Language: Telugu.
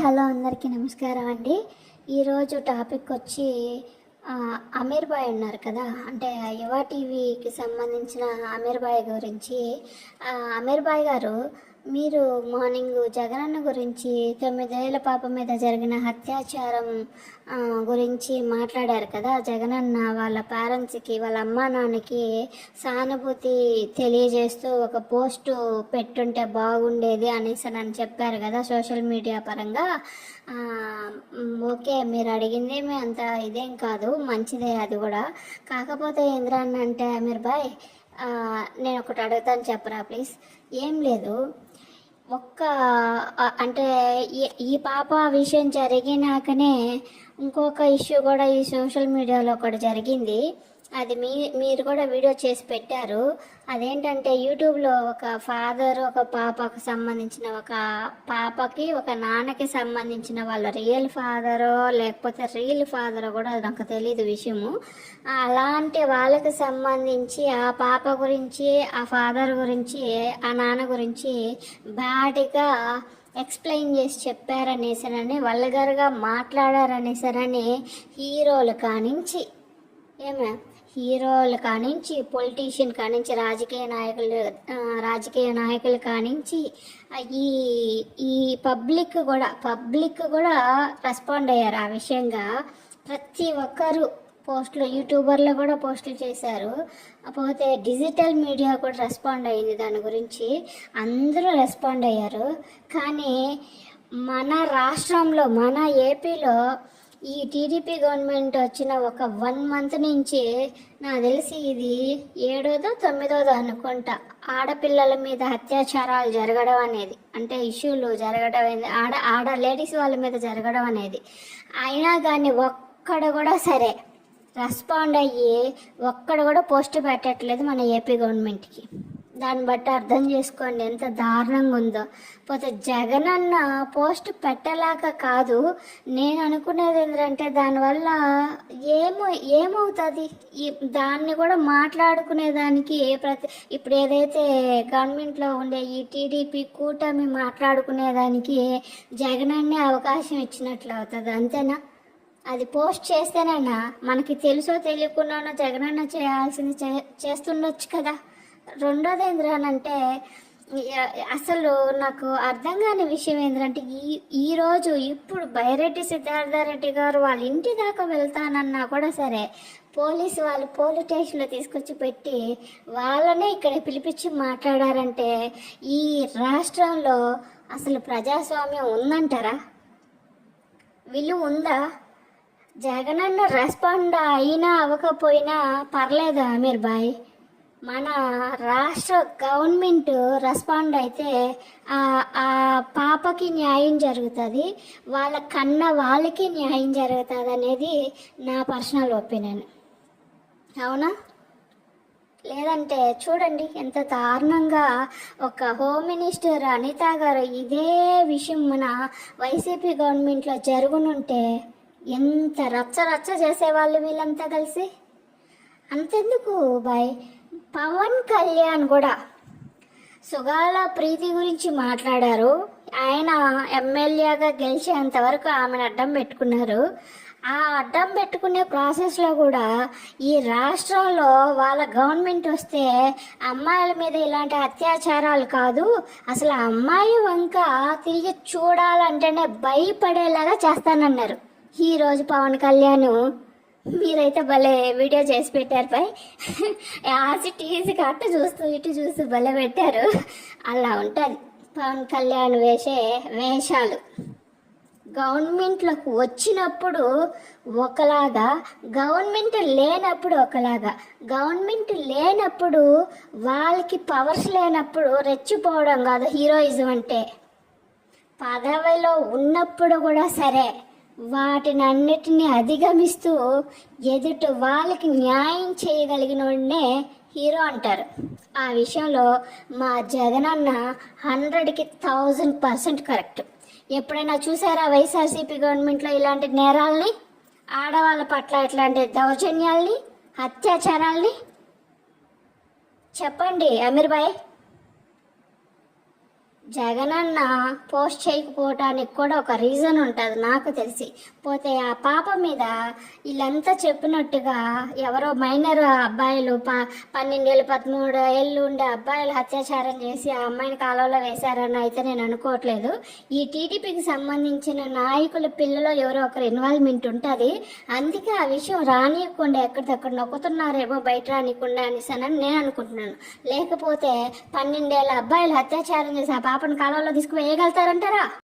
హలో అందరికీ నమస్కారం అండి. ఈరోజు టాపిక్ వచ్చి అమీర్ భాయ్ ఉన్నారు కదా, అంటే యువ టీవీకి సంబంధించిన అమీర్ భాయ్ గురించి. అమీర్ భాయ్ గారు, మీరు మార్నింగ్ జగనన్న గురించి 9 ఏళ్ల పాప మీద జరిగిన అత్యాచారం గురించి మాట్లాడారు కదా. జగనన్న వాళ్ళ పేరెంట్స్కి, వాళ్ళ అమ్మా నాన్నకి సానుభూతి తెలియజేస్తూ ఒక పోస్టు పెట్టుంటే బాగుండేది అనేసి నన్ను చెప్పారు కదా సోషల్ మీడియా పరంగా. ఓకే, మీరు అడిగింది అంత ఇదేం కాదు, మంచిదే అది కూడా. కాకపోతే ఏంద్రన్న అంటే అమీర్ భాయ్, నేను ఒకటి అడుగుతాను, చెప్పరా ప్లీజ్. ఏం లేదు, అంటే ఈ పాప విషయం జరిగినాకనే ఇంకొక ఇష్యూ కూడా ఈ సోషల్ మీడియాలో ఒకటి జరిగింది. అది మీరు కూడా వీడియో చేసి పెట్టారు. అదేంటంటే యూట్యూబ్లో ఒక ఫాదర్, ఒక పాపకు సంబంధించిన, ఒక పాపకి ఒక నాన్నకి సంబంధించిన వాళ్ళ రియల్ ఫాదరో లేకపోతే రియల్ ఫాదరో కూడా నాకు తెలియదు విషయము. అలాంటి వాళ్ళకి సంబంధించి ఆ పాప గురించి, ఆ ఫాదర్ గురించి, ఆ నాన్న గురించి బ్యాడ్గా ఎక్స్ప్లెయిన్ చేసి చెప్పారనేసరని, వల్గర్గా మాట్లాడారనేసరని హీరోలు కానించి, హీరోలు కానించి, పొలిటీషియన్ కానించి, రాజకీయ నాయకులు కానించి ఈ పబ్లిక్ కూడా రెస్పాండ్ అయ్యారు ఆ విషయంగా. ప్రతి ఒక్కరు పోస్టులు, యూట్యూబర్లు కూడా పోస్టులు చేశారు. పోతే డిజిటల్ మీడియా కూడా రెస్పాండ్ అయ్యింది దాని గురించి, అందరూ రెస్పాండ్ అయ్యారు. కానీ మన రాష్ట్రంలో, మన ఏపీలో ఈ టీడీపీ గవర్నమెంట్ వచ్చిన ఒక 1 month నుంచి నాకు తెలిసి ఇది 7వ 9వ అనుకుంటా ఆడపిల్లల మీద అత్యాచారాలు జరగడం అనేది, అంటే ఇష్యూలు జరగడం అనేది, ఆడ లేడీస్ వాళ్ళ మీద జరగడం అనేది. అయినా కానీ ఒక్కడ కూడా సరే రెస్పాండ్ అయ్యి ఒక్కడ కూడా పోస్ట్ పెట్టట్లేదు మన ఏపీ గవర్నమెంట్కి. దాన్ని బట్టి అర్థం చేసుకోండి ఎంత దారుణంగా ఉందో. పోతే జగనన్న పోస్ట్ పెట్టలేక కాదు, నేను అనుకునేది ఏంటంటే దానివల్ల ఏమవుతుంది, దాన్ని కూడా మాట్లాడుకునేదానికి ఇప్పుడు ఏదైతే గవర్నమెంట్లో ఉండే ఈ టీడీపీ కూటమి మాట్లాడుకునేదానికి జగనన్నే అవకాశం ఇచ్చినట్లు అవుతుంది, అంతేనా? అది పోస్ట్ చేస్తేనన్నా మనకి తెలుసో తెలియకుండానో జగనన్న చేయాల్సింది చేస్తుండొచ్చు కదా. రెండోది ఏంద్రానంటే, అసలు నాకు అర్థం కాని విషయం ఏంటంటే, ఈరోజు ఇప్పుడు బైరెడ్డి సిద్ధార్థరెడ్డి గారు వాళ్ళ ఇంటి దాకా వెళ్తానన్నా కూడా సరే పోలీసు వాళ్ళు పోలీస్ స్టేషన్లో తీసుకొచ్చి పెట్టి వాళ్ళనే ఇక్కడ పిలిపించి మాట్లాడారంటే ఈ రాష్ట్రంలో అసలు ప్రజాస్వామ్యం ఉందంటారా? విలువ ఉందా? జగనన్న రెస్పాండ్ అయినా అవ్వకపోయినా పర్లేదు అమీర్ భాయ్, మన రాష్ట్ర గవర్నమెంట్ రెస్పాండ్ అయితే ఆ పాపకి న్యాయం జరుగుతుంది, వాళ్ళ కన్న వాళ్ళకి న్యాయం జరుగుతుంది అనేది నా పర్సనల్ ఒపీనియన్. అవునా? లేదంటే చూడండి ఎంత దారుణంగా ఒక హోమ్ మినిస్టర్ అనిత గారు ఇదే విషయం మన వైసీపీ గవర్నమెంట్లో జరుగునుంటే ఎంత రచ్చ చేసేవాళ్ళు వీళ్ళంతా కలిసి. అంతెందుకు బాయ్, పవన్ కళ్యాణ్ కూడా సుగాల ప్రీతి గురించి మాట్లాడారు. ఆయన ఎమ్మెల్యేగా గెలిచేంత వరకు ఆమెను అడ్డం పెట్టుకున్నారు. ఆ అడ్డం పెట్టుకునే ప్రాసెస్లో కూడా ఈ రాష్ట్రంలో వాళ్ళ గవర్నమెంట్ వస్తే అమ్మాయిల మీద ఇలాంటి అత్యాచారాలు కాదు, అసలు అమ్మాయి వంక తిరిగి చూడాలంటేనే భయపడేలాగా చేస్తానన్నారు ఈరోజు పవన్ కళ్యాణ్. మీరైతే భలే వీడియో చేసి పెట్టారు పై టీజీకి అటు చూస్తూ ఇటు చూస్తూ భలే పెట్టారు. అలా ఉంటుంది పవన్ కళ్యాణ్ వేసే వేషాలు. గవర్నమెంట్లోకి వచ్చినప్పుడు ఒకలాగా, గవర్నమెంట్ లేనప్పుడు ఒకలాగా. గవర్నమెంట్ లేనప్పుడు వాళ్ళకి పవర్స్ లేనప్పుడు రెచ్చిపోవడం కాదు హీరోయిజం అంటే. పదవిలో ఉన్నప్పుడు కూడా సరే వాటినన్నిటినీ అధిగమిస్తూ ఎదుటి వాళ్ళకి న్యాయం చేయగలిగిన వాడినే హీరో అంటారు. ఆ విషయంలో మా జగనన్న 100కి 1000% కరెక్ట్. ఎప్పుడైనా చూసారా వైఎస్ఆర్సీపీ గవర్నమెంట్లో ఇలాంటి నేరాలని, ఆడవాళ్ళ పట్ల ఇట్లాంటి దౌర్జన్యాల్ని, అత్యాచారాల్ని? చెప్పండి అమీర్ భాయ్. జగనన్న పోస్ట్ చేయకపోవటానికి కూడా ఒక రీజన్ ఉంటుంది నాకు తెలిసి. పోతే ఆ పాప మీద వీళ్ళంతా చెప్పినట్టుగా ఎవరో మైనర్ అబ్బాయిలు 12 ఏళ్ళు 13 ఏళ్ళు ఉండే అబ్బాయిలు అత్యాచారం చేసి ఆ అమ్మాయిని కాలంలో వేశారని అయితే నేను అనుకోవట్లేదు. ఈ టీడీపీకి సంబంధించిన నాయకుల పిల్లలో ఎవరో ఒకరు ఇన్వాల్వ్మెంట్ ఉంటుంది. అందుకే ఆ విషయం రానియకుండా ఎక్కడిదక్కడ నొక్కుతున్నారేమో బయట రానియకుండా అనేసానని నేను అనుకుంటున్నాను. లేకపోతే 12 ఏళ్ళ అబ్బాయిలు అత్యాచారం చేసి ఆ పాపను కాలంలో తీసుకువేయగలుగుతారంటారా?